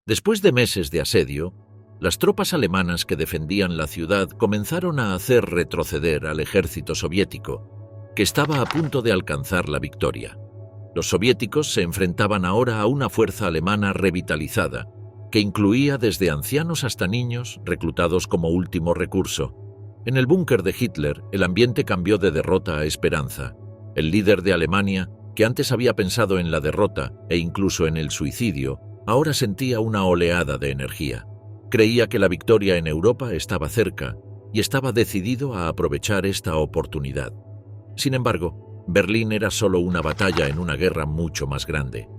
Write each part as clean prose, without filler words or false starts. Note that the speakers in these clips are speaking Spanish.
Después de meses de asedio, las tropas alemanas que defendían la ciudad comenzaron a hacer retroceder al ejército soviético, que estaba a punto de alcanzar la victoria. Los soviéticos se enfrentaban ahora a una fuerza alemana revitalizada, que incluía desde ancianos hasta niños reclutados como último recurso. En el búnker de Hitler, el ambiente cambió de derrota a esperanza. El líder de Alemania, que antes había pensado en la derrota e incluso en el suicidio, ahora sentía una oleada de energía. Creía que la victoria en Europa estaba cerca y estaba decidido a aprovechar esta oportunidad. Sin embargo, Berlín era solo una batalla en una guerra mucho más grande.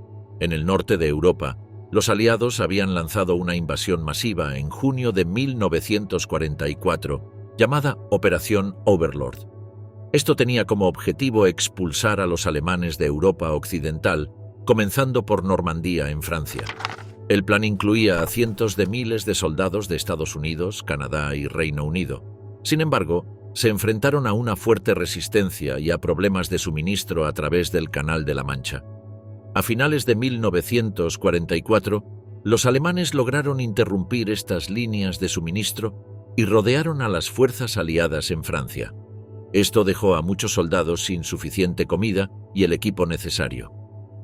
En el norte de Europa, los aliados habían lanzado una invasión masiva en junio de 1944, llamada Operación Overlord. Esto tenía como objetivo expulsar a los alemanes de Europa Occidental, comenzando por Normandía en Francia. El plan incluía a cientos de miles de soldados de Estados Unidos, Canadá y Reino Unido. Sin embargo, se enfrentaron a una fuerte resistencia y a problemas de suministro a través del Canal de la Mancha. A finales de 1944, los alemanes lograron interrumpir estas líneas de suministro y rodearon a las fuerzas aliadas en Francia. Esto dejó a muchos soldados sin suficiente comida y el equipo necesario.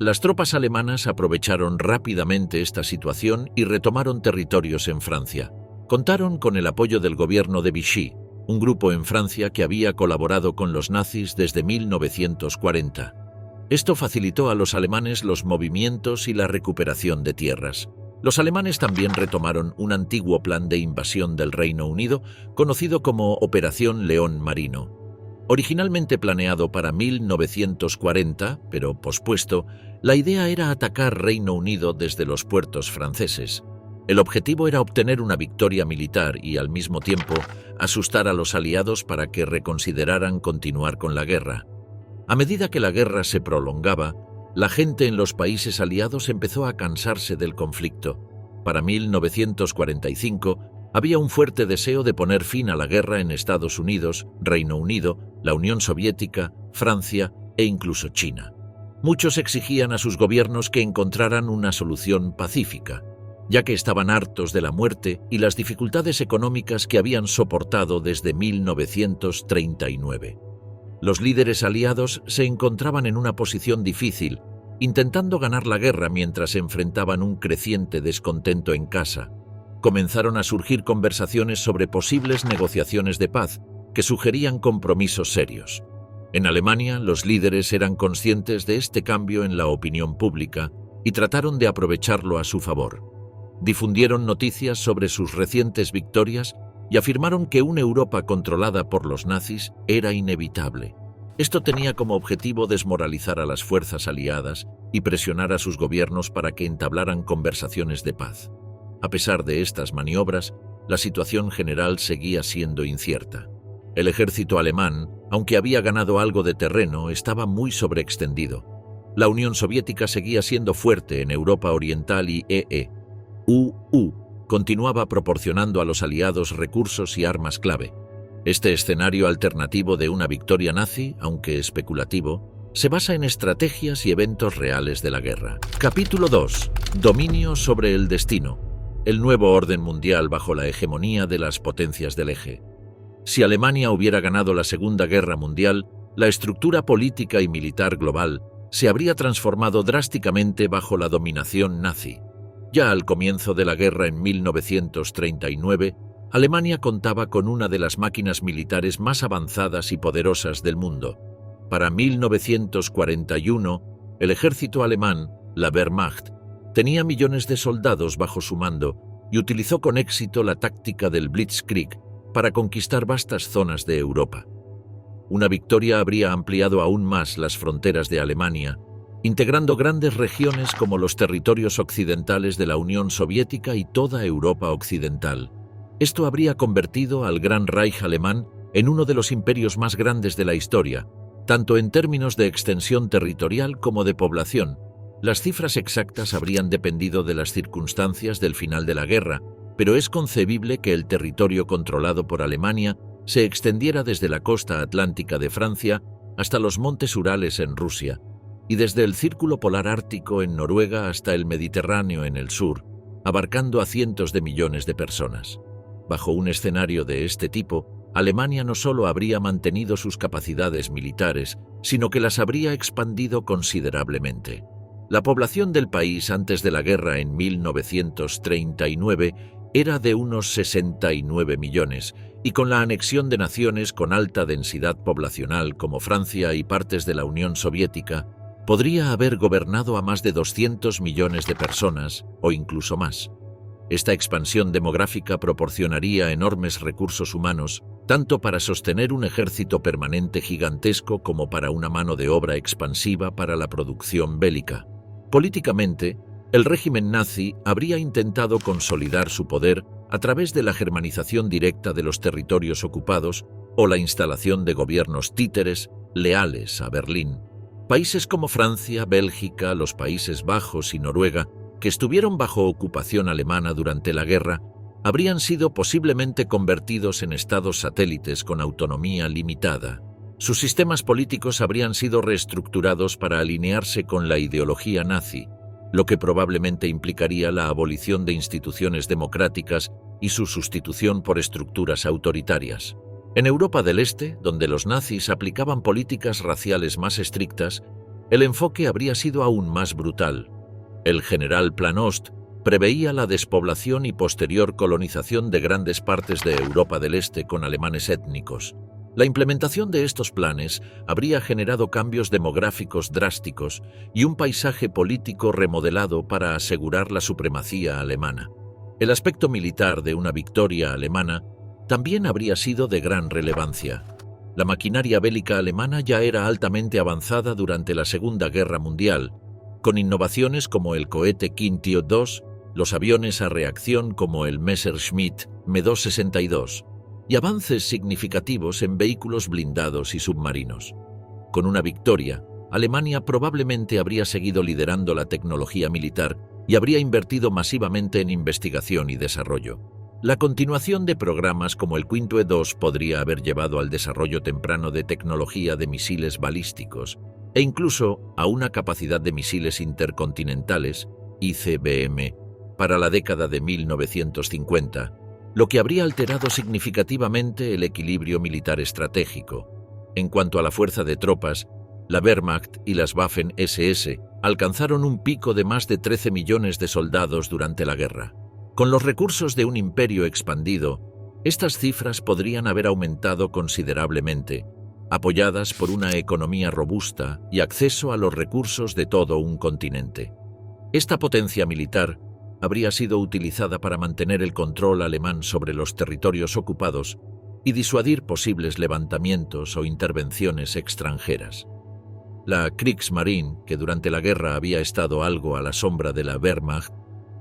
Las tropas alemanas aprovecharon rápidamente esta situación y retomaron territorios en Francia. Contaron con el apoyo del gobierno de Vichy, un grupo en Francia que había colaborado con los nazis desde 1940. Esto facilitó a los alemanes los movimientos y la recuperación de tierras. Los alemanes también retomaron un antiguo plan de invasión del Reino Unido, conocido como Operación León Marino. Originalmente planeado para 1940, pero pospuesto, la idea era atacar Reino Unido desde los puertos franceses. El objetivo era obtener una victoria militar y, al mismo tiempo, asustar a los aliados para que reconsideraran continuar con la guerra. A medida que la guerra se prolongaba, la gente en los países aliados empezó a cansarse del conflicto. Para 1945, había un fuerte deseo de poner fin a la guerra en Estados Unidos, Reino Unido, la Unión Soviética, Francia e incluso China. Muchos exigían a sus gobiernos que encontraran una solución pacífica, ya que estaban hartos de la muerte y las dificultades económicas que habían soportado desde 1939. Los líderes aliados se encontraban en una posición difícil, intentando ganar la guerra mientras enfrentaban un creciente descontento en casa. Comenzaron a surgir conversaciones sobre posibles negociaciones de paz que sugerían compromisos serios. En Alemania, los líderes eran conscientes de este cambio en la opinión pública y trataron de aprovecharlo a su favor. Difundieron noticias sobre sus recientes victorias y afirmaron que una Europa controlada por los nazis era inevitable. Esto tenía como objetivo desmoralizar a las fuerzas aliadas y presionar a sus gobiernos para que entablaran conversaciones de paz. A pesar de estas maniobras, la situación general seguía siendo incierta. El ejército alemán, aunque había ganado algo de terreno, estaba muy sobreextendido. La Unión Soviética seguía siendo fuerte en Europa Oriental y continuaba proporcionando a los aliados recursos y armas clave. Este escenario alternativo de una victoria nazi, aunque especulativo, se basa en estrategias y eventos reales de la guerra. Capítulo 2. Dominio sobre el destino. El nuevo orden mundial bajo la hegemonía de las potencias del eje. Si Alemania hubiera ganado la Segunda Guerra Mundial, la estructura política y militar global se habría transformado drásticamente bajo la dominación nazi. Ya al comienzo de la guerra en 1939, Alemania contaba con una de las máquinas militares más avanzadas y poderosas del mundo. Para 1941, el ejército alemán, la Wehrmacht, tenía millones de soldados bajo su mando y utilizó con éxito la táctica del Blitzkrieg para conquistar vastas zonas de Europa. Una victoria habría ampliado aún más las fronteras de Alemania, integrando grandes regiones como los territorios occidentales de la Unión Soviética y toda Europa Occidental. Esto habría convertido al Gran Reich alemán en uno de los imperios más grandes de la historia, tanto en términos de extensión territorial como de población. Las cifras exactas habrían dependido de las circunstancias del final de la guerra, pero es concebible que el territorio controlado por Alemania se extendiera desde la costa atlántica de Francia hasta los montes Urales en Rusia, y desde el Círculo Polar Ártico en Noruega hasta el Mediterráneo en el sur. abarcando a cientos de millones de personas. Bajo un escenario de este tipo, Alemania no solo habría mantenido sus capacidades militares, sino que las habría expandido considerablemente. La población del país antes de la guerra en 1939 era de unos 69 millones, y con la anexión de naciones con alta densidad poblacional como Francia y partes de la Unión Soviética, podría haber gobernado a más de 200 millones de personas, o incluso más. Esta expansión demográfica proporcionaría enormes recursos humanos, tanto para sostener un ejército permanente gigantesco como para una mano de obra expansiva para la producción bélica. Políticamente, el régimen nazi habría intentado consolidar su poder a través de la germanización directa de los territorios ocupados o la instalación de gobiernos títeres leales a Berlín. Países como Francia, Bélgica, los Países Bajos y Noruega, que estuvieron bajo ocupación alemana durante la guerra, habrían sido posiblemente convertidos en estados satélites con autonomía limitada. Sus sistemas políticos habrían sido reestructurados para alinearse con la ideología nazi, lo que probablemente implicaría la abolición de instituciones democráticas y su sustitución por estructuras autoritarias. En Europa del Este, donde los nazis aplicaban políticas raciales más estrictas, el enfoque habría sido aún más brutal. El general Planost preveía la despoblación y posterior colonización de grandes partes de Europa del Este con alemanes étnicos. La implementación de estos planes habría generado cambios demográficos drásticos y un paisaje político remodelado para asegurar la supremacía alemana. El aspecto militar de una victoria alemana también habría sido de gran relevancia. La maquinaria bélica alemana ya era altamente avanzada durante la Segunda Guerra Mundial, con innovaciones como el cohete Quintio II, los aviones a reacción como el Messerschmitt Me-262, y avances significativos en vehículos blindados y submarinos. Con una victoria, Alemania probablemente habría seguido liderando la tecnología militar y habría invertido masivamente en investigación y desarrollo. La continuación de programas como el Quintio II podría haber llevado al desarrollo temprano de tecnología de misiles balísticos e incluso a una capacidad de misiles intercontinentales, ICBM, para la década de 1950, lo que habría alterado significativamente el equilibrio militar estratégico. En cuanto a la fuerza de tropas, la Wehrmacht y las Waffen-SS alcanzaron un pico de más de 13 millones de soldados durante la guerra. Con los recursos de un imperio expandido, estas cifras podrían haber aumentado considerablemente, apoyadas por una economía robusta y acceso a los recursos de todo un continente. Esta potencia militar habría sido utilizada para mantener el control alemán sobre los territorios ocupados y disuadir posibles levantamientos o intervenciones extranjeras. La Kriegsmarine, que durante la guerra había estado algo a la sombra de la Wehrmacht,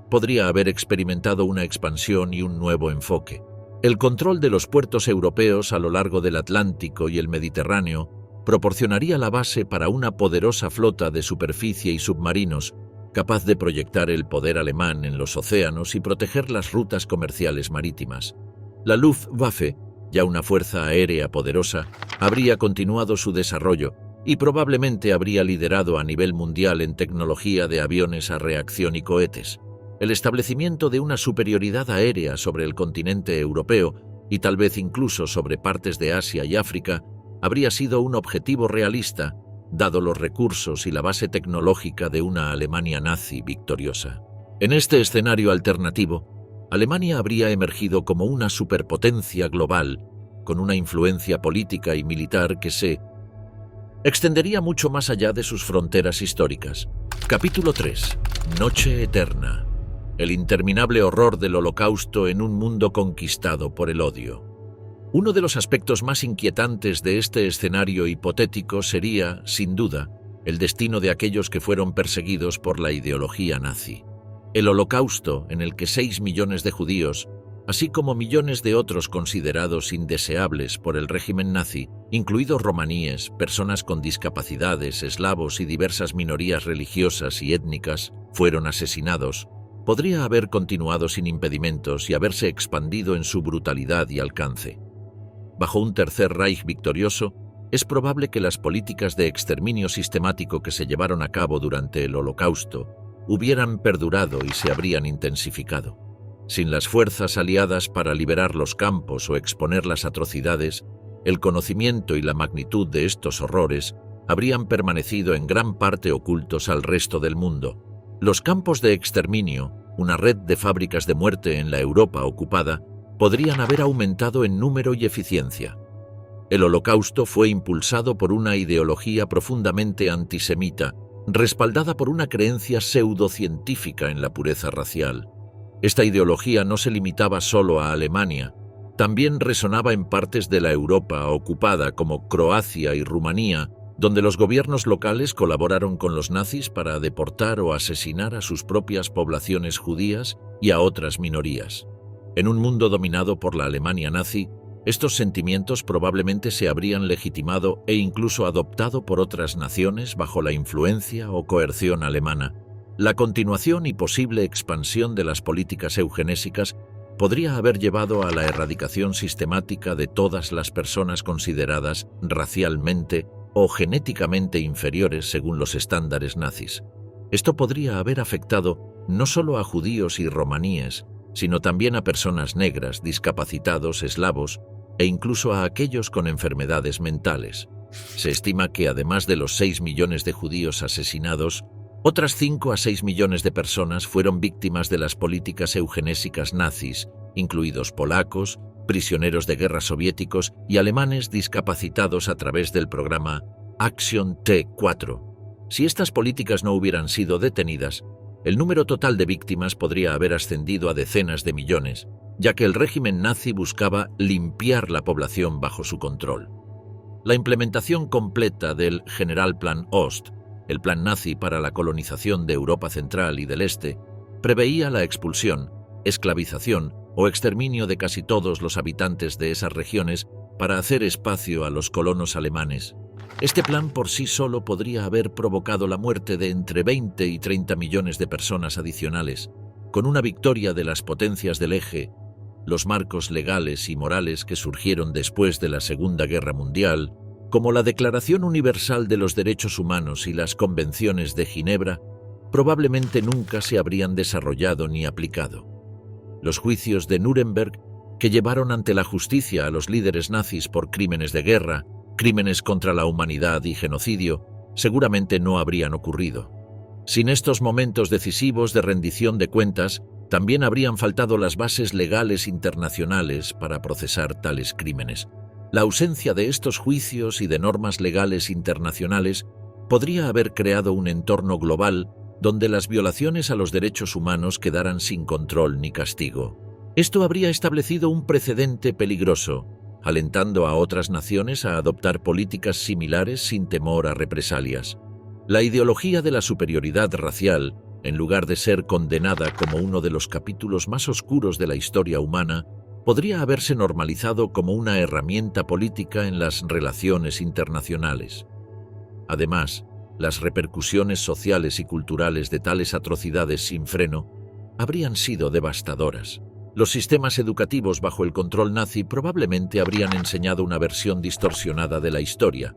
podría haber experimentado una expansión y un nuevo enfoque. El control de los puertos europeos a lo largo del Atlántico y el Mediterráneo proporcionaría la base para una poderosa flota de superficie y submarinos capaz de proyectar el poder alemán en los océanos y proteger las rutas comerciales marítimas. La Luftwaffe, ya una fuerza aérea poderosa, habría continuado su desarrollo y probablemente habría liderado a nivel mundial en tecnología de aviones a reacción y cohetes. El establecimiento de una superioridad aérea sobre el continente europeo y tal vez incluso sobre partes de Asia y África habría sido un objetivo realista, dado los recursos y la base tecnológica de una Alemania nazi victoriosa. En este escenario alternativo, Alemania habría emergido como una superpotencia global, con una influencia política y militar que se extendería mucho más allá de sus fronteras históricas. Capítulo 3. Noche eterna. El interminable horror del Holocausto en un mundo conquistado por el odio. Uno de los aspectos más inquietantes de este escenario hipotético sería, sin duda, el destino de aquellos que fueron perseguidos por la ideología nazi. El Holocausto, en el que 6 millones de judíos, así como millones de otros considerados indeseables por el régimen nazi, incluidos romaníes, personas con discapacidades, eslavos y diversas minorías religiosas y étnicas, fueron asesinados, podría haber continuado sin impedimentos y haberse expandido en su brutalidad y alcance. Bajo un Tercer Reich victorioso, es probable que las políticas de exterminio sistemático que se llevaron a cabo durante el Holocausto hubieran perdurado y se habrían intensificado. Sin las fuerzas aliadas para liberar los campos o exponer las atrocidades, el conocimiento y la magnitud de estos horrores habrían permanecido en gran parte ocultos al resto del mundo. Los campos de exterminio, una red de fábricas de muerte en la Europa ocupada, podrían haber aumentado en número y eficiencia. El Holocausto fue impulsado por una ideología profundamente antisemita, respaldada por una creencia pseudocientífica en la pureza racial. Esta ideología no se limitaba solo a Alemania, también resonaba en partes de la Europa ocupada como Croacia y Rumanía, donde los gobiernos locales colaboraron con los nazis para deportar o asesinar a sus propias poblaciones judías y a otras minorías. En un mundo dominado por la Alemania nazi, estos sentimientos probablemente se habrían legitimado e incluso adoptado por otras naciones bajo la influencia o coerción alemana. La continuación y posible expansión de las políticas eugenésicas podría haber llevado a la erradicación sistemática de todas las personas consideradas racialmente o genéticamente inferiores según los estándares nazis. Esto podría haber afectado no solo a judíos y romaníes, sino también a personas negras, discapacitados, eslavos e incluso a aquellos con enfermedades mentales. Se estima que además de los 6 millones de judíos asesinados, otras 5 a 6 millones de personas fueron víctimas de las políticas eugenésicas nazis, incluidos polacos, prisioneros de guerra soviéticos y alemanes discapacitados a través del programa Action T4. Si estas políticas no hubieran sido detenidas, el número total de víctimas podría haber ascendido a decenas de millones, ya que el régimen nazi buscaba limpiar la población bajo su control. La implementación completa del Generalplan Ost, el plan nazi para la colonización de Europa Central y del Este, preveía la expulsión, esclavización o exterminio de casi todos los habitantes de esas regiones para hacer espacio a los colonos alemanes. Este plan por sí solo podría haber provocado la muerte de entre 20 y 30 millones de personas adicionales. Con una victoria de las potencias del Eje, los marcos legales y morales que surgieron después de la Segunda Guerra Mundial, como la Declaración Universal de los Derechos Humanos y las Convenciones de Ginebra, probablemente nunca se habrían desarrollado ni aplicado. Los juicios de Nuremberg, que llevaron ante la justicia a los líderes nazis por crímenes de guerra, crímenes contra la humanidad y genocidio, seguramente no habrían ocurrido. Sin estos momentos decisivos de rendición de cuentas, también habrían faltado las bases legales internacionales para procesar tales crímenes. La ausencia de estos juicios y de normas legales internacionales podría haber creado un entorno global donde las violaciones a los derechos humanos quedaran sin control ni castigo. Esto habría establecido un precedente peligroso, alentando a otras naciones a adoptar políticas similares sin temor a represalias. La ideología de la superioridad racial, en lugar de ser condenada como uno de los capítulos más oscuros de la historia humana, podría haberse normalizado como una herramienta política en las relaciones internacionales. Además, las repercusiones sociales y culturales de tales atrocidades sin freno habrían sido devastadoras. Los sistemas educativos bajo el control nazi probablemente habrían enseñado una versión distorsionada de la historia,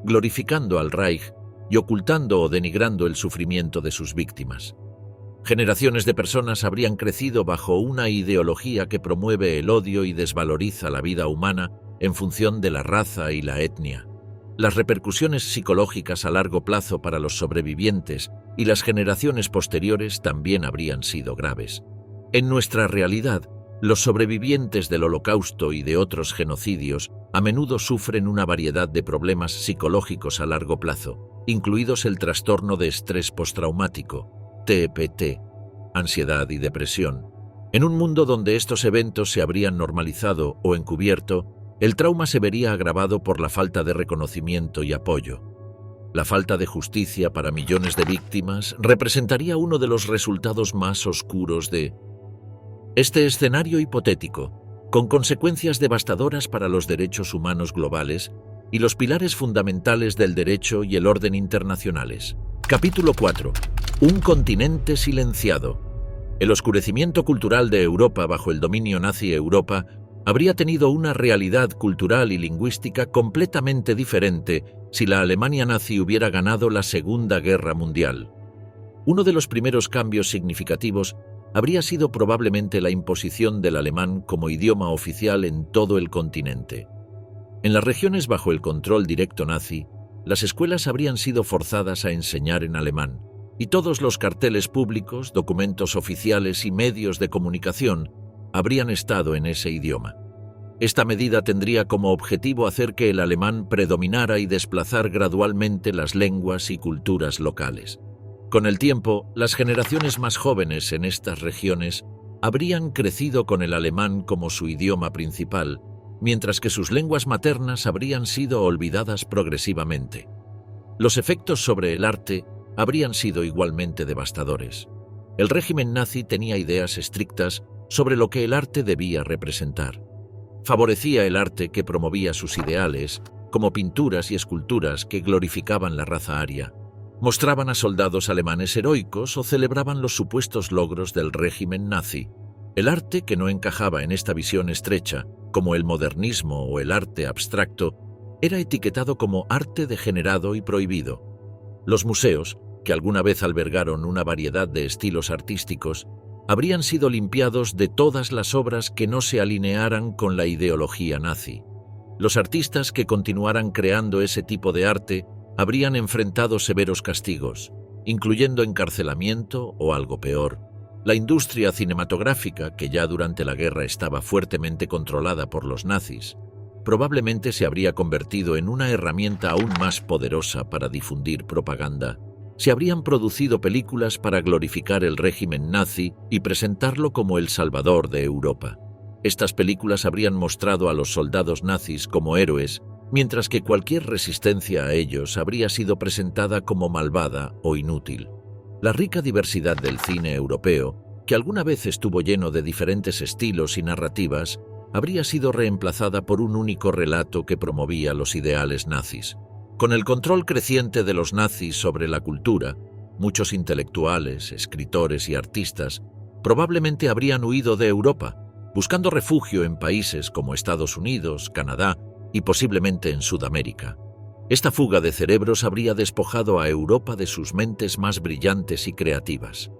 glorificando al Reich y ocultando o denigrando el sufrimiento de sus víctimas. Generaciones de personas habrían crecido bajo una ideología que promueve el odio y desvaloriza la vida humana en función de la raza y la etnia. Las repercusiones psicológicas a largo plazo para los sobrevivientes y las generaciones posteriores también habrían sido graves. En nuestra realidad, los sobrevivientes del Holocausto y de otros genocidios a menudo sufren una variedad de problemas psicológicos a largo plazo, incluidos el trastorno de estrés postraumático, TPT, ansiedad y depresión. En un mundo donde estos eventos se habrían normalizado o encubierto, el trauma se vería agravado por la falta de reconocimiento y apoyo. La falta de justicia para millones de víctimas representaría uno de los resultados más oscuros de este escenario hipotético, con consecuencias devastadoras para los derechos humanos globales y los pilares fundamentales del derecho y el orden internacionales. Capítulo 4. Un continente silenciado. El oscurecimiento cultural de Europa bajo el dominio nazi Europa habría tenido una realidad cultural y lingüística completamente diferente si la Alemania nazi hubiera ganado la Segunda Guerra Mundial. Uno de los primeros cambios significativos habría sido probablemente la imposición del alemán como idioma oficial en todo el continente. En las regiones bajo el control directo nazi, las escuelas habrían sido forzadas a enseñar en alemán, y todos los carteles públicos, documentos oficiales y medios de comunicación habrían estado en ese idioma. Esta medida tendría como objetivo hacer que el alemán predominara y desplazar gradualmente las lenguas y culturas locales. Con el tiempo, las generaciones más jóvenes en estas regiones habrían crecido con el alemán como su idioma principal, mientras que sus lenguas maternas habrían sido olvidadas progresivamente. Los efectos sobre el arte habrían sido igualmente devastadores. El régimen nazi tenía ideas estrictas sobre lo que el arte debía representar. Favorecía el arte que promovía sus ideales, como pinturas y esculturas que glorificaban la raza aria. Mostraban a soldados alemanes heroicos o celebraban los supuestos logros del régimen nazi. El arte que no encajaba en esta visión estrecha, como el modernismo o el arte abstracto, era etiquetado como arte degenerado y prohibido. Los museos, que alguna vez albergaron una variedad de estilos artísticos, habrían sido limpiados de todas las obras que no se alinearan con la ideología nazi. Los artistas que continuaran creando ese tipo de arte habrían enfrentado severos castigos, incluyendo encarcelamiento o algo peor. La industria cinematográfica, que ya durante la guerra estaba fuertemente controlada por los nazis, probablemente se habría convertido en una herramienta aún más poderosa para difundir propaganda. Se habrían producido películas para glorificar el régimen nazi y presentarlo como el salvador de Europa. Estas películas habrían mostrado a los soldados nazis como héroes, mientras que cualquier resistencia a ellos habría sido presentada como malvada o inútil. La rica diversidad del cine europeo, que alguna vez estuvo lleno de diferentes estilos y narrativas, habría sido reemplazada por un único relato que promovía los ideales nazis. Con el control creciente de los nazis sobre la cultura, muchos intelectuales, escritores y artistas probablemente habrían huido de Europa, buscando refugio en países como Estados Unidos, Canadá y posiblemente en Sudamérica. Esta fuga de cerebros habría despojado a Europa de sus mentes más brillantes y creativas.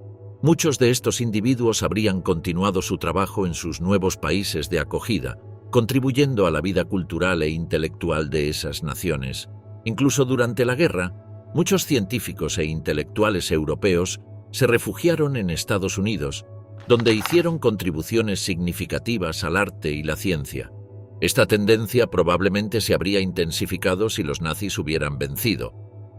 Muchos de estos individuos habrían continuado su trabajo en sus nuevos países de acogida, contribuyendo a la vida cultural e intelectual de esas naciones. Incluso durante la guerra, muchos científicos e intelectuales europeos se refugiaron en Estados Unidos, donde hicieron contribuciones significativas al arte y la ciencia. Esta tendencia probablemente se habría intensificado si los nazis hubieran vencido,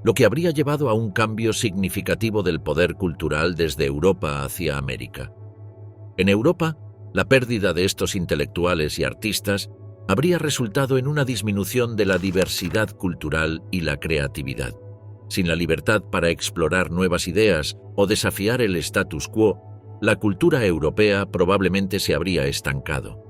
lo que habría llevado a un cambio significativo del poder cultural desde Europa hacia América. En Europa, la pérdida de estos intelectuales y artistas habría resultado en una disminución de la diversidad cultural y la creatividad. Sin la libertad para explorar nuevas ideas o desafiar el status quo, la cultura europea probablemente se habría estancado.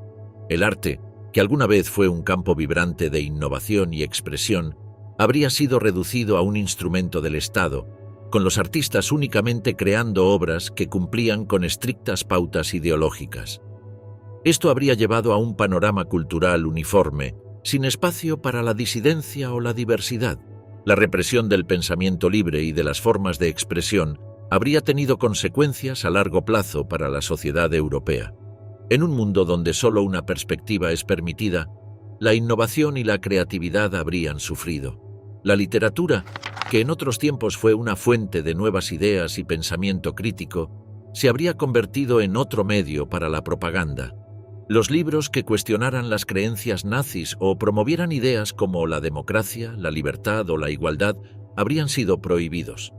El arte, que alguna vez fue un campo vibrante de innovación y expresión, habría sido reducido a un instrumento del Estado, con los artistas únicamente creando obras que cumplían con estrictas pautas ideológicas. Esto habría llevado a un panorama cultural uniforme, sin espacio para la disidencia o la diversidad. La represión del pensamiento libre y de las formas de expresión habría tenido consecuencias a largo plazo para la sociedad europea. En un mundo donde solo una perspectiva es permitida, la innovación y la creatividad habrían sufrido. La literatura, que en otros tiempos fue una fuente de nuevas ideas y pensamiento crítico, se habría convertido en otro medio para la propaganda. Los libros que cuestionaran las creencias nazis o promovieran ideas como la democracia, la libertad o la igualdad habrían sido prohibidos.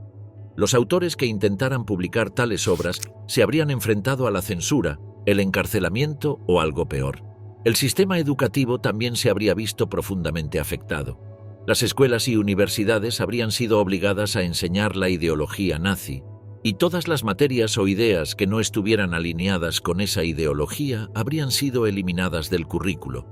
Los autores que intentaran publicar tales obras se habrían enfrentado a la censura, el encarcelamiento o algo peor. El sistema educativo también se habría visto profundamente afectado. Las escuelas y universidades habrían sido obligadas a enseñar la ideología nazi, y todas las materias o ideas que no estuvieran alineadas con esa ideología habrían sido eliminadas del currículo.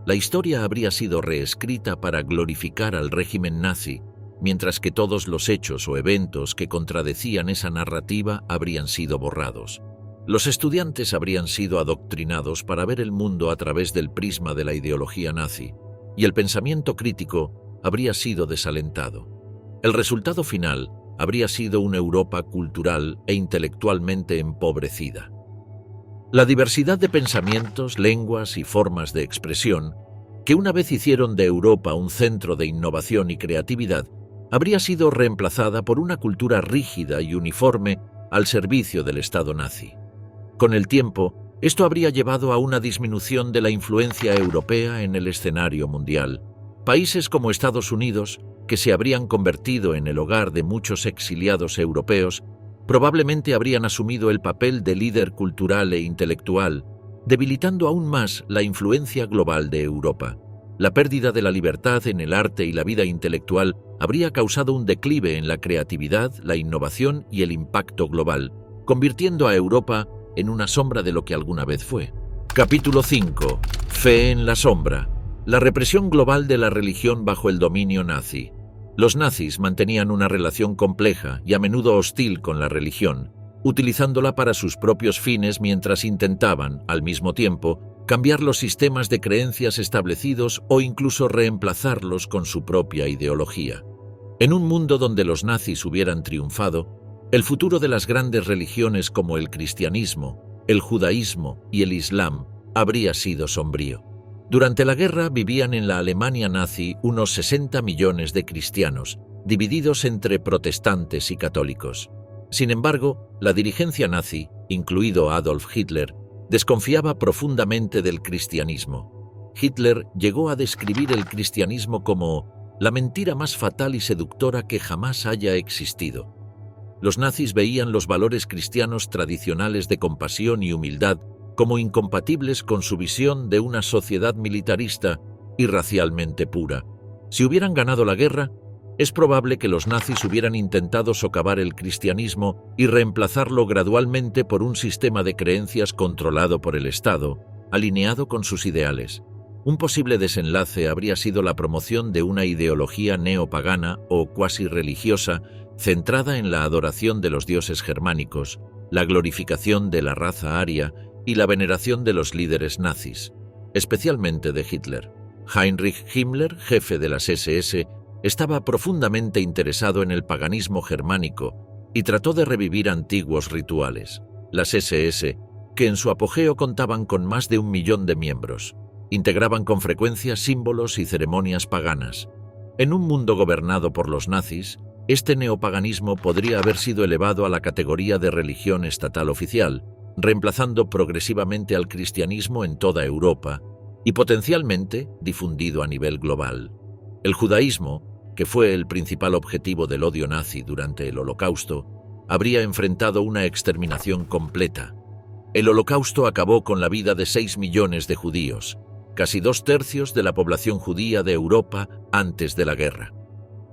La historia habría sido reescrita para glorificar al régimen nazi, mientras que todos los hechos o eventos que contradecían esa narrativa habrían sido borrados. Los estudiantes habrían sido adoctrinados para ver el mundo a través del prisma de la ideología nazi, y el pensamiento crítico habría sido desalentado. El resultado final habría sido una Europa cultural e intelectualmente empobrecida. La diversidad de pensamientos, lenguas y formas de expresión, que una vez hicieron de Europa un centro de innovación y creatividad, habría sido reemplazada por una cultura rígida y uniforme al servicio del Estado nazi. Con el tiempo, esto habría llevado a una disminución de la influencia europea en el escenario mundial. Países como Estados Unidos, que se habrían convertido en el hogar de muchos exiliados europeos, probablemente habrían asumido el papel de líder cultural e intelectual, debilitando aún más la influencia global de Europa. La pérdida de la libertad en el arte y la vida intelectual habría causado un declive en la creatividad, la innovación y el impacto global, convirtiendo a Europa en una sombra de lo que alguna vez fue. Capítulo 5. Fe en la sombra. La represión global de la religión bajo el dominio nazi. Los nazis mantenían una relación compleja y a menudo hostil con la religión, utilizándola para sus propios fines mientras intentaban, al mismo tiempo, cambiar los sistemas de creencias establecidos o incluso reemplazarlos con su propia ideología. En un mundo donde los nazis hubieran triunfado, el futuro de las grandes religiones como el cristianismo, el judaísmo y el islam habría sido sombrío. Durante la guerra vivían en la Alemania nazi unos 60 millones de cristianos, divididos entre protestantes y católicos. Sin embargo, la dirigencia nazi, incluido Adolf Hitler, desconfiaba profundamente del cristianismo. Hitler llegó a describir el cristianismo como la mentira más fatal y seductora que jamás haya existido. Los nazis veían los valores cristianos tradicionales de compasión y humildad como incompatibles con su visión de una sociedad militarista y racialmente pura. Si hubieran ganado la guerra, es probable que los nazis hubieran intentado socavar el cristianismo y reemplazarlo gradualmente por un sistema de creencias controlado por el Estado, alineado con sus ideales. Un posible desenlace habría sido la promoción de una ideología neopagana o cuasi religiosa centrada en la adoración de los dioses germánicos, la glorificación de la raza aria y la veneración de los líderes nazis, especialmente de Hitler. Heinrich Himmler, jefe de las SS, estaba profundamente interesado en el paganismo germánico y trató de revivir antiguos rituales. Las SS, que en su apogeo contaban con más de 1 millón de miembros, integraban con frecuencia símbolos y ceremonias paganas. En un mundo gobernado por los nazis, este neopaganismo podría haber sido elevado a la categoría de religión estatal oficial, reemplazando progresivamente al cristianismo en toda Europa y potencialmente difundido a nivel global. El judaísmo, que fue el principal objetivo del odio nazi durante el Holocausto, habría enfrentado una exterminación completa. El Holocausto acabó con la vida de 6 millones de judíos, casi 2/3 de la población judía de Europa antes de la guerra.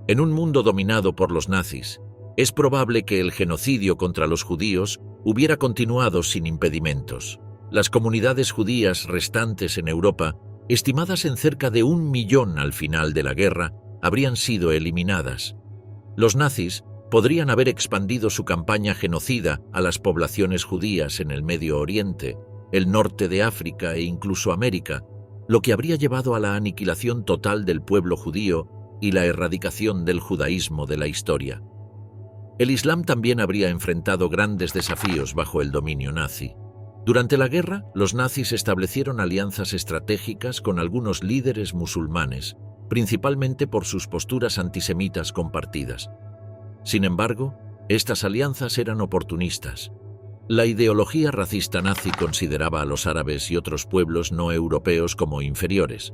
En un mundo dominado por los nazis, es probable que el genocidio contra los judíos hubiera continuado sin impedimentos. Las comunidades judías restantes en Europa, estimadas en cerca de 1 millón al final de la guerra, habrían sido eliminadas. Los nazis podrían haber expandido su campaña genocida a las poblaciones judías en el Medio Oriente, el norte de África e incluso América, lo que habría llevado a la aniquilación total del pueblo judío y la erradicación del judaísmo de la historia. El Islam también habría enfrentado grandes desafíos bajo el dominio nazi. Durante la guerra, los nazis establecieron alianzas estratégicas con algunos líderes musulmanes, principalmente por sus posturas antisemitas compartidas. Sin embargo, estas alianzas eran oportunistas. La ideología racista nazi consideraba a los árabes y otros pueblos no europeos como inferiores.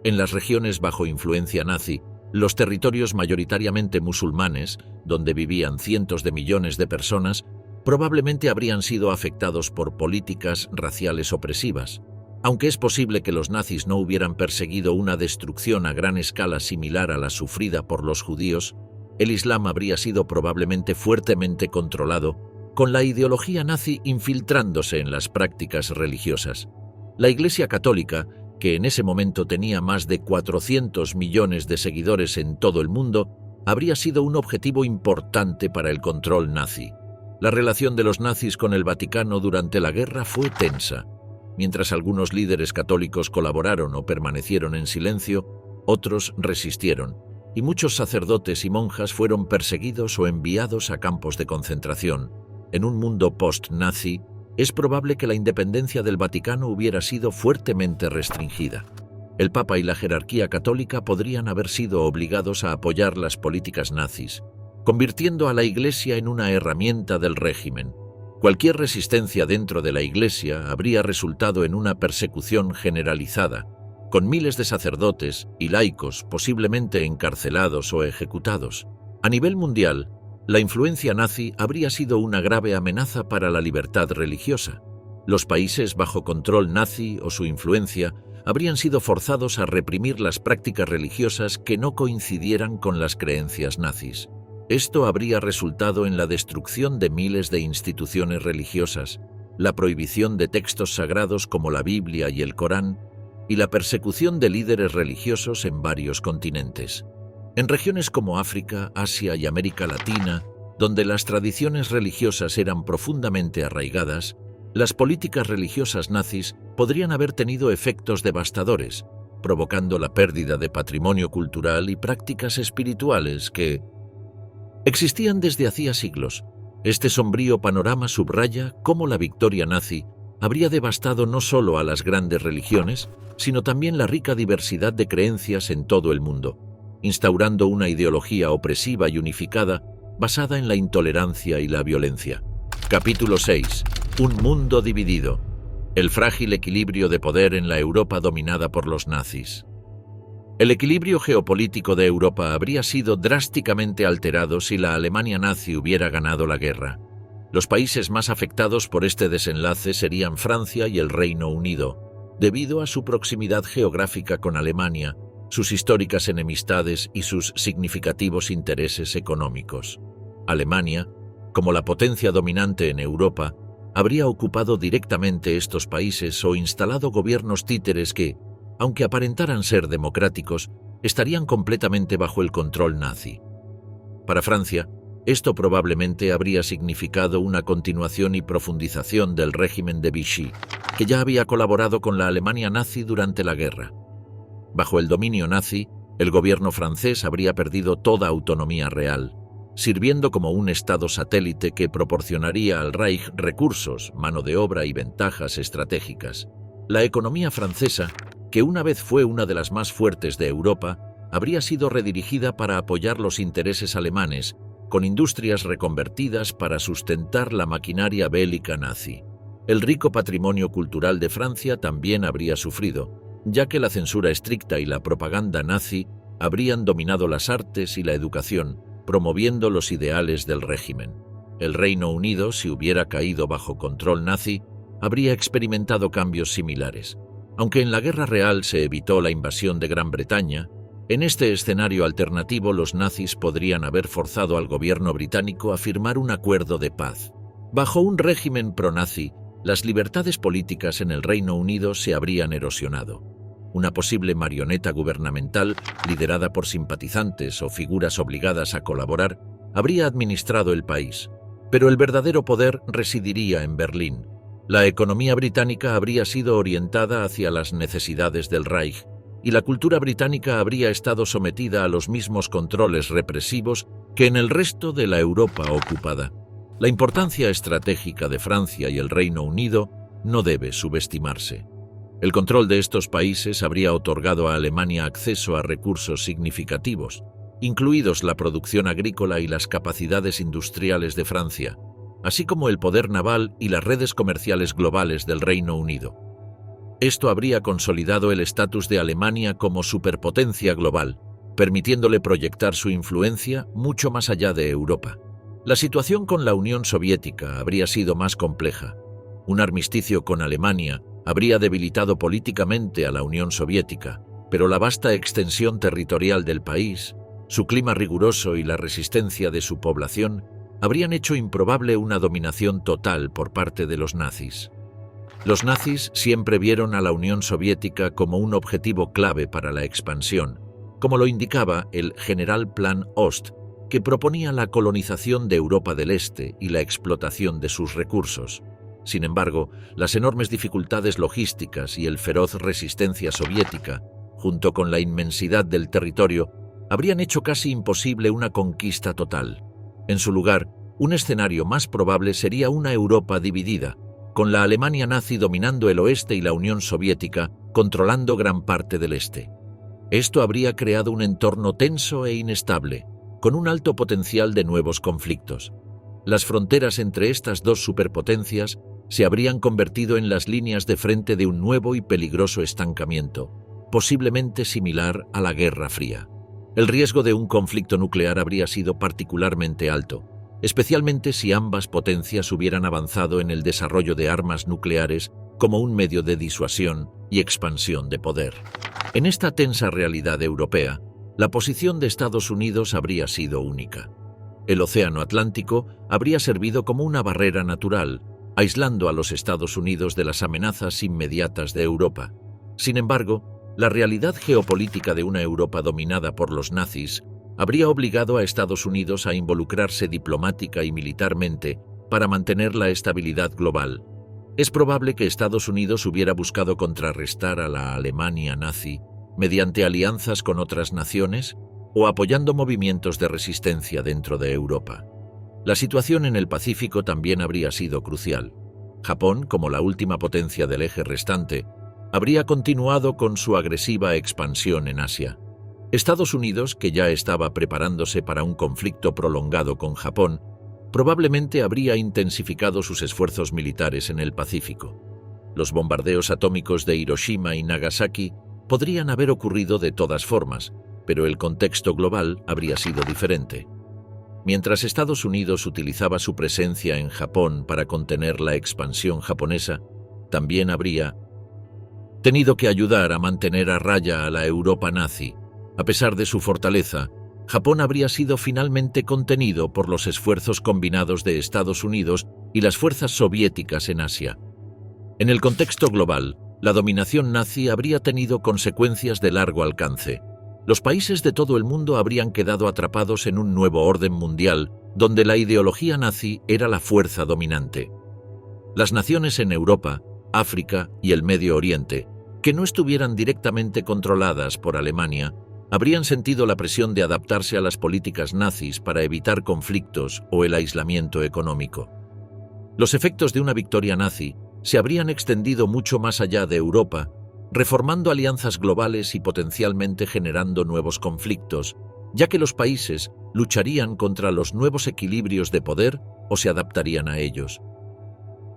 En las regiones bajo influencia nazi, los territorios mayoritariamente musulmanes, donde vivían cientos de millones de personas, probablemente habrían sido afectados por políticas raciales opresivas. Aunque es posible que los nazis no hubieran perseguido una destrucción a gran escala similar a la sufrida por los judíos, el Islam habría sido probablemente fuertemente controlado, con la ideología nazi infiltrándose en las prácticas religiosas. La Iglesia Católica, que en ese momento tenía más de 400 millones de seguidores en todo el mundo, habría sido un objetivo importante para el control nazi. La relación de los nazis con el Vaticano durante la guerra fue tensa. Mientras algunos líderes católicos colaboraron o permanecieron en silencio, otros resistieron, y muchos sacerdotes y monjas fueron perseguidos o enviados a campos de concentración. En un mundo post-nazi, es probable que la independencia del Vaticano hubiera sido fuertemente restringida. El Papa y la jerarquía católica podrían haber sido obligados a apoyar las políticas nazis, convirtiendo a la Iglesia en una herramienta del régimen. Cualquier resistencia dentro de la Iglesia habría resultado en una persecución generalizada, con miles de sacerdotes y laicos posiblemente encarcelados o ejecutados. A nivel mundial, la influencia nazi habría sido una grave amenaza para la libertad religiosa. Los países bajo control nazi o su influencia habrían sido forzados a reprimir las prácticas religiosas que no coincidieran con las creencias nazis. Esto habría resultado en la destrucción de miles de instituciones religiosas, la prohibición de textos sagrados como la Biblia y el Corán, y la persecución de líderes religiosos en varios continentes. En regiones como África, Asia y América Latina, donde las tradiciones religiosas eran profundamente arraigadas, las políticas religiosas nazis podrían haber tenido efectos devastadores, provocando la pérdida de patrimonio cultural y prácticas espirituales que existían desde hacía siglos. Este sombrío panorama subraya cómo la victoria nazi habría devastado no solo a las grandes religiones, sino también la rica diversidad de creencias en todo el mundo, instaurando una ideología opresiva y unificada basada en la intolerancia y la violencia. Capítulo 6. Un mundo dividido. El frágil equilibrio de poder en la Europa dominada por los nazis. El equilibrio geopolítico de Europa habría sido drásticamente alterado si la Alemania nazi hubiera ganado la guerra. Los países más afectados por este desenlace serían Francia y el Reino Unido, debido a su proximidad geográfica con Alemania, sus históricas enemistades y sus significativos intereses económicos. Alemania, como la potencia dominante en Europa, habría ocupado directamente estos países o instalado gobiernos títeres que, aunque aparentaran ser democráticos, estarían completamente bajo el control nazi. Para Francia, esto probablemente habría significado una continuación y profundización del régimen de Vichy, que ya había colaborado con la Alemania nazi durante la guerra. Bajo el dominio nazi, el gobierno francés habría perdido toda autonomía real, sirviendo como un estado satélite que proporcionaría al Reich recursos, mano de obra y ventajas estratégicas. La economía francesa, que una vez fue una de las más fuertes de Europa, habría sido redirigida para apoyar los intereses alemanes, con industrias reconvertidas para sustentar la maquinaria bélica nazi. El rico patrimonio cultural de Francia también habría sufrido, ya que la censura estricta y la propaganda nazi habrían dominado las artes y la educación, promoviendo los ideales del régimen. El Reino Unido, si hubiera caído bajo control nazi, habría experimentado cambios similares. Aunque en la guerra real se evitó la invasión de Gran Bretaña, en este escenario alternativo los nazis podrían haber forzado al gobierno británico a firmar un acuerdo de paz. Bajo un régimen pro-nazi, las libertades políticas en el Reino Unido se habrían erosionado. Una posible marioneta gubernamental, liderada por simpatizantes o figuras obligadas a colaborar, habría administrado el país, pero el verdadero poder residiría en Berlín. La economía británica habría sido orientada hacia las necesidades del Reich, y la cultura británica habría estado sometida a los mismos controles represivos que en el resto de la Europa ocupada. La importancia estratégica de Francia y el Reino Unido no debe subestimarse. El control de estos países habría otorgado a Alemania acceso a recursos significativos, incluidos la producción agrícola y las capacidades industriales de Francia, así como el poder naval y las redes comerciales globales del Reino Unido. Esto habría consolidado el estatus de Alemania como superpotencia global, permitiéndole proyectar su influencia mucho más allá de Europa. La situación con la Unión Soviética habría sido más compleja. Un armisticio con Alemania habría debilitado políticamente a la Unión Soviética, pero la vasta extensión territorial del país, su clima riguroso y la resistencia de su población habrían hecho improbable una dominación total por parte de los nazis. Los nazis siempre vieron a la Unión Soviética como un objetivo clave para la expansión, como lo indicaba el General Plan Ost, que proponía la colonización de Europa del Este y la explotación de sus recursos. Sin embargo, las enormes dificultades logísticas y el feroz resistencia soviética, junto con la inmensidad del territorio, habrían hecho casi imposible una conquista total. En su lugar, un escenario más probable sería una Europa dividida, con la Alemania nazi dominando el oeste y la Unión Soviética controlando gran parte del este. Esto habría creado un entorno tenso e inestable, con un alto potencial de nuevos conflictos. Las fronteras entre estas dos superpotencias se habrían convertido en las líneas de frente de un nuevo y peligroso estancamiento, posiblemente similar a la Guerra Fría. El riesgo de un conflicto nuclear habría sido particularmente alto, especialmente si ambas potencias hubieran avanzado en el desarrollo de armas nucleares como un medio de disuasión y expansión de poder. En esta tensa realidad europea, la posición de Estados Unidos habría sido única. El Océano Atlántico habría servido como una barrera natural, aislando a los Estados Unidos de las amenazas inmediatas de Europa. Sin embargo, la realidad geopolítica de una Europa dominada por los nazis habría obligado a Estados Unidos a involucrarse diplomática y militarmente para mantener la estabilidad global. Es probable que Estados Unidos hubiera buscado contrarrestar a la Alemania nazi mediante alianzas con otras naciones o apoyando movimientos de resistencia dentro de Europa. La situación en el Pacífico también habría sido crucial. Japón, como la última potencia del eje restante, habría continuado con su agresiva expansión en Asia. Estados Unidos, que ya estaba preparándose para un conflicto prolongado con Japón, probablemente habría intensificado sus esfuerzos militares en el Pacífico. Los bombardeos atómicos de Hiroshima y Nagasaki podrían haber ocurrido de todas formas, pero el contexto global habría sido diferente. Mientras Estados Unidos utilizaba su presencia en Japón para contener la expansión japonesa, también habría tenido que ayudar a mantener a raya a la Europa nazi. A pesar de su fortaleza, Japón habría sido finalmente contenido por los esfuerzos combinados de Estados Unidos y las fuerzas soviéticas en Asia. En el contexto global, la dominación nazi habría tenido consecuencias de largo alcance. Los países de todo el mundo habrían quedado atrapados en un nuevo orden mundial, donde la ideología nazi era la fuerza dominante. Las naciones en Europa, África y el Medio Oriente, que no estuvieran directamente controladas por Alemania, habrían sentido la presión de adaptarse a las políticas nazis para evitar conflictos o el aislamiento económico. Los efectos de una victoria nazi se habrían extendido mucho más allá de Europa, reformando alianzas globales y potencialmente generando nuevos conflictos, ya que los países lucharían contra los nuevos equilibrios de poder o se adaptarían a ellos.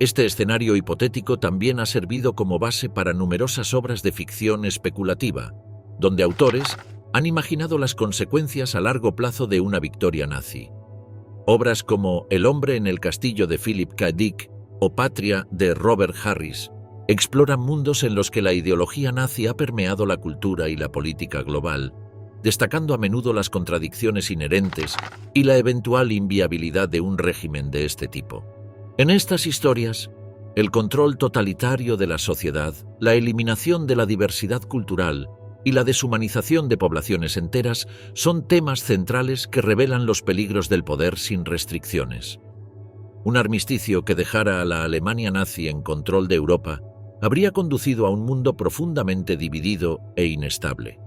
Este escenario hipotético también ha servido como base para numerosas obras de ficción especulativa, donde autores han imaginado las consecuencias a largo plazo de una victoria nazi. Obras como El hombre en el castillo de Philip K. Dick o Patria de Robert Harris exploran mundos en los que la ideología nazi ha permeado la cultura y la política global, destacando a menudo las contradicciones inherentes y la eventual inviabilidad de un régimen de este tipo. En estas historias, el control totalitario de la sociedad, la eliminación de la diversidad cultural y la deshumanización de poblaciones enteras son temas centrales que revelan los peligros del poder sin restricciones. Un armisticio que dejara a la Alemania nazi en control de Europa habría conducido a un mundo profundamente dividido e inestable.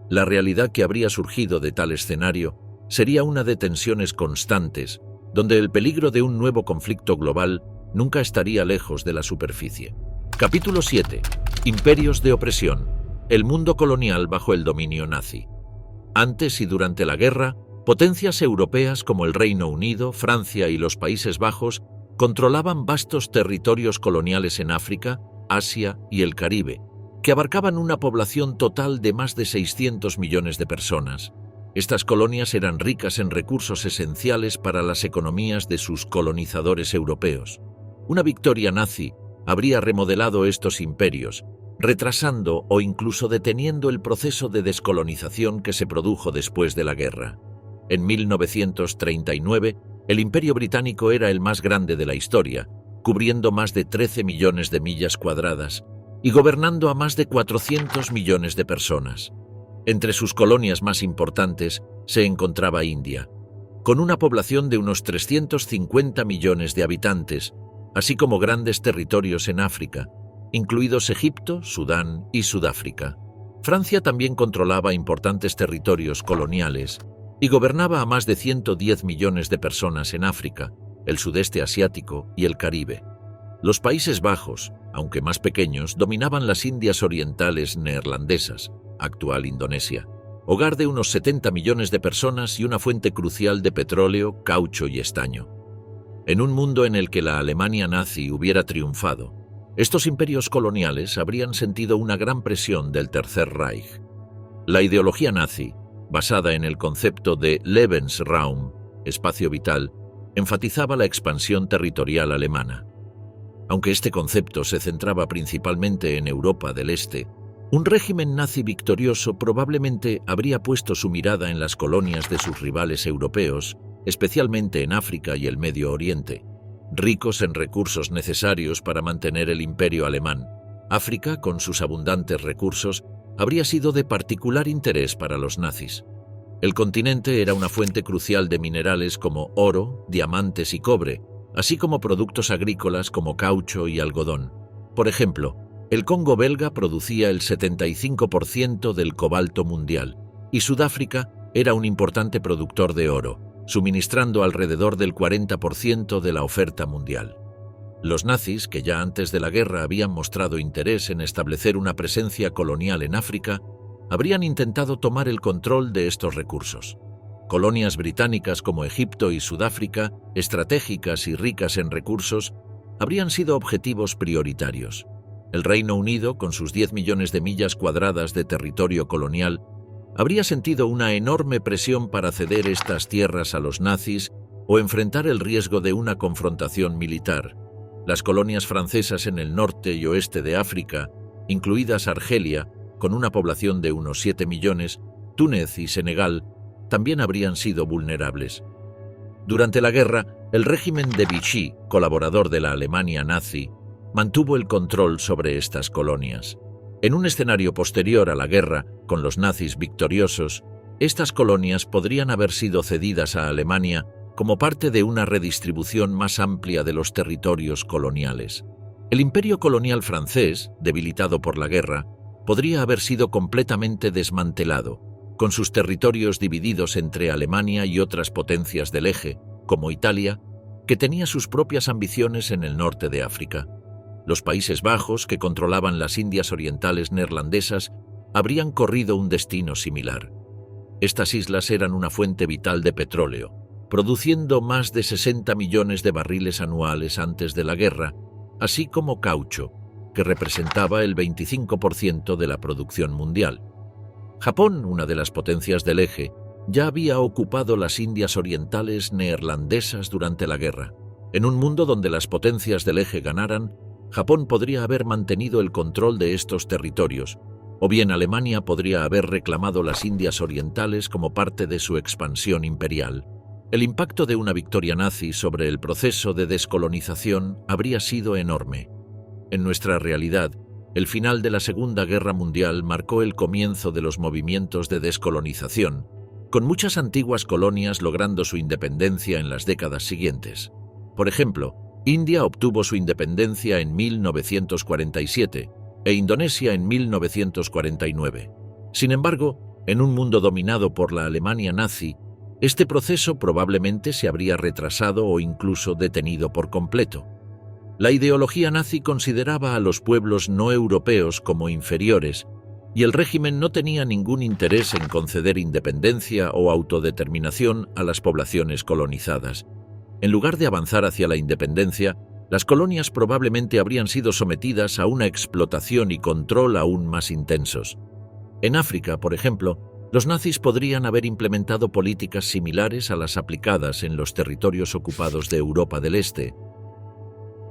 La realidad que habría surgido de tal escenario sería una de tensiones constantes, donde el peligro de un nuevo conflicto global nunca estaría lejos de la superficie. Capítulo 7. Imperios de opresión. El mundo colonial bajo el dominio nazi. Antes y durante la guerra, potencias europeas como el Reino Unido, Francia y los Países Bajos controlaban vastos territorios coloniales en África, Asia y el Caribe, que abarcaban una población total de más de 600 millones de personas. Estas colonias eran ricas en recursos esenciales para las economías de sus colonizadores europeos. Una victoria nazi habría remodelado estos imperios, retrasando o incluso deteniendo el proceso de descolonización que se produjo después de la guerra. En 1939, el Imperio Británico era el más grande de la historia, cubriendo más de 13 millones de millas cuadradas y gobernando a más de 400 millones de personas. Entre sus colonias más importantes se encontraba India, con una población de unos 350 millones de habitantes, así como grandes territorios en África, incluidos Egipto, Sudán y Sudáfrica. Francia también controlaba importantes territorios coloniales y gobernaba a más de 110 millones de personas en África, el sudeste asiático y el Caribe. Los Países Bajos, aunque más pequeños, dominaban las Indias Orientales neerlandesas, actual Indonesia, hogar de unos 70 millones de personas y una fuente crucial de petróleo, caucho y estaño. En un mundo en el que la Alemania nazi hubiera triunfado, estos imperios coloniales habrían sentido una gran presión del Tercer Reich. La ideología nazi, basada en el concepto de Lebensraum, espacio vital, enfatizaba la expansión territorial alemana. Aunque este concepto se centraba principalmente en Europa del Este, un régimen nazi victorioso probablemente habría puesto su mirada en las colonias de sus rivales europeos, especialmente en África y el Medio Oriente. Ricos en recursos necesarios para mantener el imperio alemán, África, con sus abundantes recursos, habría sido de particular interés para los nazis. El continente era una fuente crucial de minerales como oro, diamantes y cobre, así como productos agrícolas como caucho y algodón. Por ejemplo, el Congo belga producía el 75% del cobalto mundial, y Sudáfrica era un importante productor de oro, suministrando alrededor del 40% de la oferta mundial. Los nazis, que ya antes de la guerra habían mostrado interés en establecer una presencia colonial en África, habrían intentado tomar el control de estos recursos. Colonias británicas como Egipto y Sudáfrica, estratégicas y ricas en recursos, habrían sido objetivos prioritarios. El Reino Unido, con sus 10 millones de millas cuadradas de territorio colonial, habría sentido una enorme presión para ceder estas tierras a los nazis o enfrentar el riesgo de una confrontación militar. Las colonias francesas en el norte y oeste de África, incluidas Argelia, con una población de unos 7 millones, Túnez y Senegal, también habrían sido vulnerables. Durante la guerra, el régimen de Vichy, colaborador de la Alemania nazi, mantuvo el control sobre estas colonias. En un escenario posterior a la guerra, con los nazis victoriosos, estas colonias podrían haber sido cedidas a Alemania como parte de una redistribución más amplia de los territorios coloniales. El imperio colonial francés, debilitado por la guerra, podría haber sido completamente desmantelado, con sus territorios divididos entre Alemania y otras potencias del eje, como Italia, que tenía sus propias ambiciones en el norte de África. Los Países Bajos, que controlaban las Indias Orientales neerlandesas, habrían corrido un destino similar. Estas islas eran una fuente vital de petróleo, produciendo más de 60 millones de barriles anuales antes de la guerra, así como caucho, que representaba el 25% de la producción mundial. Japón, una de las potencias del eje, ya había ocupado las Indias Orientales neerlandesas durante la guerra. En un mundo donde las potencias del eje ganaran, Japón podría haber mantenido el control de estos territorios, o bien Alemania podría haber reclamado las Indias Orientales como parte de su expansión imperial. El impacto de una victoria nazi sobre el proceso de descolonización habría sido enorme. En nuestra realidad, el final de la Segunda Guerra Mundial marcó el comienzo de los movimientos de descolonización, con muchas antiguas colonias logrando su independencia en las décadas siguientes. Por ejemplo, India obtuvo su independencia en 1947 e Indonesia en 1949. Sin embargo, en un mundo dominado por la Alemania nazi, este proceso probablemente se habría retrasado o incluso detenido por completo. La ideología nazi consideraba a los pueblos no europeos como inferiores, y el régimen no tenía ningún interés en conceder independencia o autodeterminación a las poblaciones colonizadas. En lugar de avanzar hacia la independencia, las colonias probablemente habrían sido sometidas a una explotación y control aún más intensos. En África, por ejemplo, los nazis podrían haber implementado políticas similares a las aplicadas en los territorios ocupados de Europa del Este,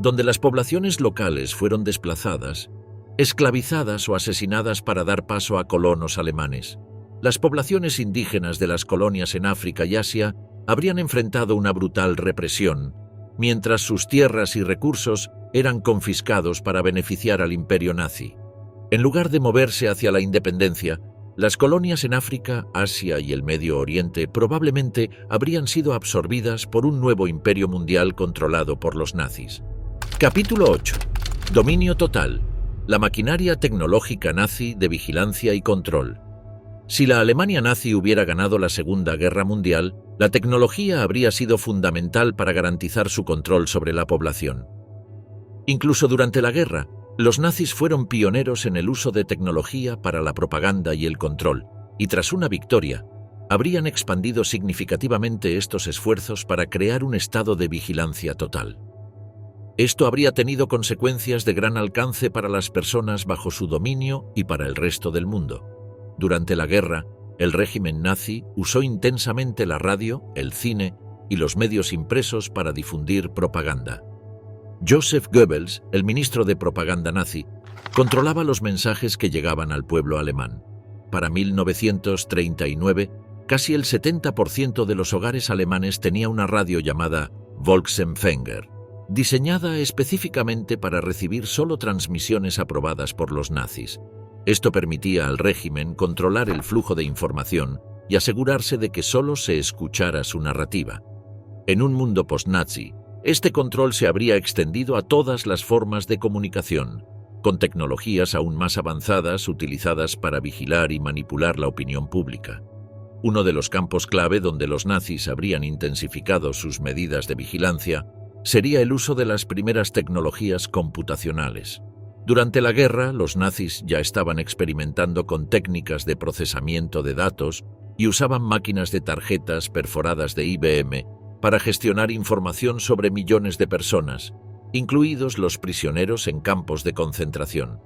donde las poblaciones locales fueron desplazadas, esclavizadas o asesinadas para dar paso a colonos alemanes. Las poblaciones indígenas de las colonias en África y Asia habrían enfrentado una brutal represión, mientras sus tierras y recursos eran confiscados para beneficiar al imperio nazi. En lugar de moverse hacia la independencia, las colonias en África, Asia y el Medio Oriente probablemente habrían sido absorbidas por un nuevo imperio mundial controlado por los nazis. Capítulo 8. Dominio total. la maquinaria tecnológica nazi de vigilancia y control. Si la Alemania nazi hubiera ganado la Segunda Guerra Mundial, la tecnología habría sido fundamental para garantizar su control sobre la población. Incluso durante la guerra, los nazis fueron pioneros en el uso de tecnología para la propaganda y el control, y tras una victoria, habrían expandido significativamente estos esfuerzos para crear un estado de vigilancia total. Esto habría tenido consecuencias de gran alcance para las personas bajo su dominio y para el resto del mundo. Durante la guerra, el régimen nazi usó intensamente la radio, el cine y los medios impresos para difundir propaganda. Joseph Goebbels, el ministro de propaganda nazi, controlaba los mensajes que llegaban al pueblo alemán. Para 1939, casi el 70% de los hogares alemanes tenía una radio llamada Volksempfänger, diseñada específicamente para recibir solo transmisiones aprobadas por los nazis. Esto permitía al régimen controlar el flujo de información y asegurarse de que solo se escuchara su narrativa. En un mundo post-nazi, este control se habría extendido a todas las formas de comunicación, con tecnologías aún más avanzadas utilizadas para vigilar y manipular la opinión pública. Uno de los campos clave donde los nazis habrían intensificado sus medidas de vigilancia sería el uso de las primeras tecnologías computacionales. Durante la guerra, los nazis ya estaban experimentando con técnicas de procesamiento de datos y usaban máquinas de tarjetas perforadas de IBM para gestionar información sobre millones de personas, incluidos los prisioneros en campos de concentración.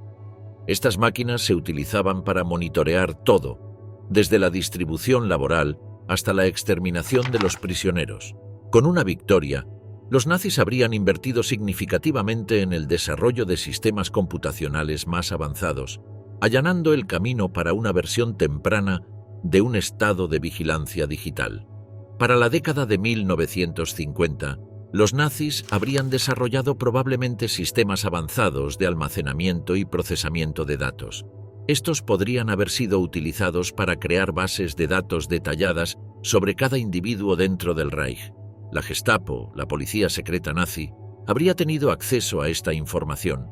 Estas máquinas se utilizaban para monitorear todo, desde la distribución laboral hasta la exterminación de los prisioneros. Con una victoria, los nazis habrían invertido significativamente en el desarrollo de sistemas computacionales más avanzados, allanando el camino para una versión temprana de un estado de vigilancia digital. Para la década de 1950, los nazis habrían desarrollado probablemente sistemas avanzados de almacenamiento y procesamiento de datos. Estos podrían haber sido utilizados para crear bases de datos detalladas sobre cada individuo dentro del Reich. La Gestapo, la policía secreta nazi, habría tenido acceso a esta información,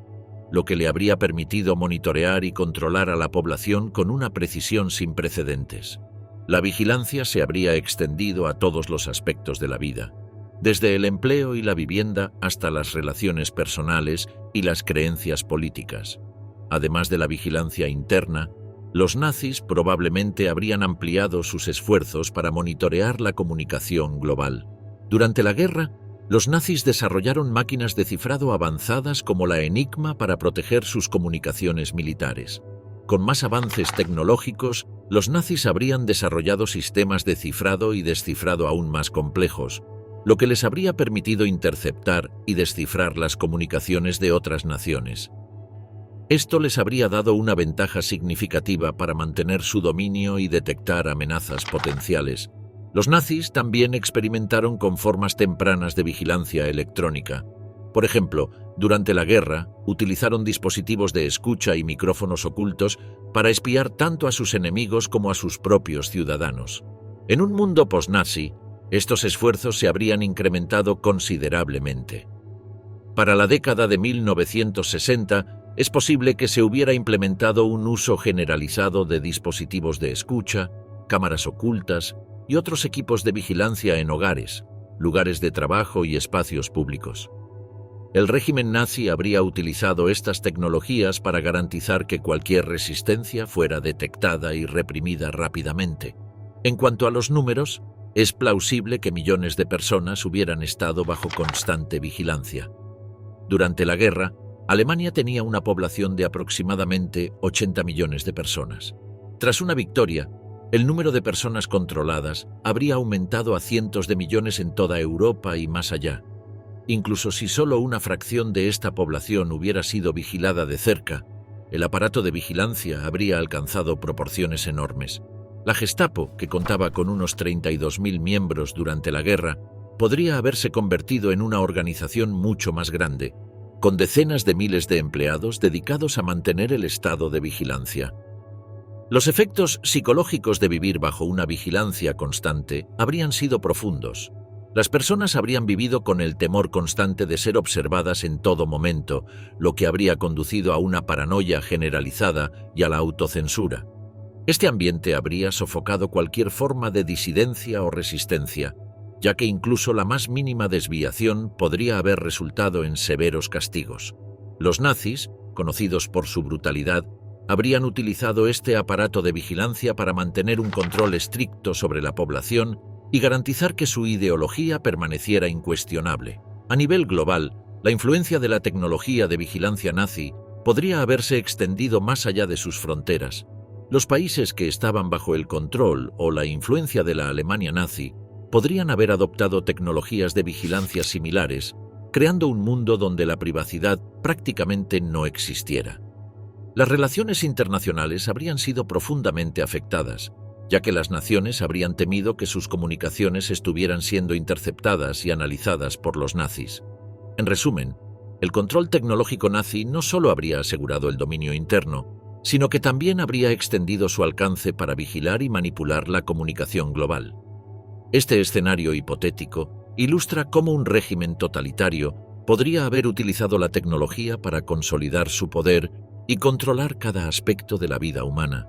lo que le habría permitido monitorear y controlar a la población con una precisión sin precedentes. La vigilancia se habría extendido a todos los aspectos de la vida, desde el empleo y la vivienda hasta las relaciones personales y las creencias políticas. Además de la vigilancia interna, los nazis probablemente habrían ampliado sus esfuerzos para monitorear la comunicación global. Durante la guerra, los nazis desarrollaron máquinas de cifrado avanzadas como la Enigma para proteger sus comunicaciones militares. Con más avances tecnológicos, los nazis habrían desarrollado sistemas de cifrado y descifrado aún más complejos, lo que les habría permitido interceptar y descifrar las comunicaciones de otras naciones. Esto les habría dado una ventaja significativa para mantener su dominio y detectar amenazas potenciales. Los nazis también experimentaron con formas tempranas de vigilancia electrónica. Por ejemplo, durante la guerra, utilizaron dispositivos de escucha y micrófonos ocultos para espiar tanto a sus enemigos como a sus propios ciudadanos. En un mundo post-nazi, estos esfuerzos se habrían incrementado considerablemente. Para la década de 1960, es posible que se hubiera implementado un uso generalizado de dispositivos de escucha, cámaras ocultas y otros equipos de vigilancia en hogares, lugares de trabajo y espacios públicos. El régimen nazi habría utilizado estas tecnologías para garantizar que cualquier resistencia fuera detectada y reprimida rápidamente. En cuanto a los números, es plausible que millones de personas hubieran estado bajo constante vigilancia. Durante la guerra, Alemania tenía una población de aproximadamente 80 millones de personas. Tras una victoria, el número de personas controladas habría aumentado a cientos de millones en toda Europa y más allá. Incluso si solo una fracción de esta población hubiera sido vigilada de cerca, el aparato de vigilancia habría alcanzado proporciones enormes. La Gestapo, que contaba con unos 32.000 miembros durante la guerra, podría haberse convertido en una organización mucho más grande, con decenas de miles de empleados dedicados a mantener el estado de vigilancia. Los efectos psicológicos de vivir bajo una vigilancia constante habrían sido profundos. Las personas habrían vivido con el temor constante de ser observadas en todo momento, lo que habría conducido a una paranoia generalizada y a la autocensura. Este ambiente habría sofocado cualquier forma de disidencia o resistencia, ya que incluso la más mínima desviación podría haber resultado en severos castigos. Los nazis, conocidos por su brutalidad, habrían utilizado este aparato de vigilancia para mantener un control estricto sobre la población y garantizar que su ideología permaneciera incuestionable. A nivel global, la influencia de la tecnología de vigilancia nazi podría haberse extendido más allá de sus fronteras. Los países que estaban bajo el control o la influencia de la Alemania nazi podrían haber adoptado tecnologías de vigilancia similares, creando un mundo donde la privacidad prácticamente no existiera. Las relaciones internacionales habrían sido profundamente afectadas, ya que las naciones habrían temido que sus comunicaciones estuvieran siendo interceptadas y analizadas por los nazis. En resumen, el control tecnológico nazi no solo habría asegurado el dominio interno, sino que también habría extendido su alcance para vigilar y manipular la comunicación global. Este escenario hipotético ilustra cómo un régimen totalitario podría haber utilizado la tecnología para consolidar su poder y controlar cada aspecto de la vida humana.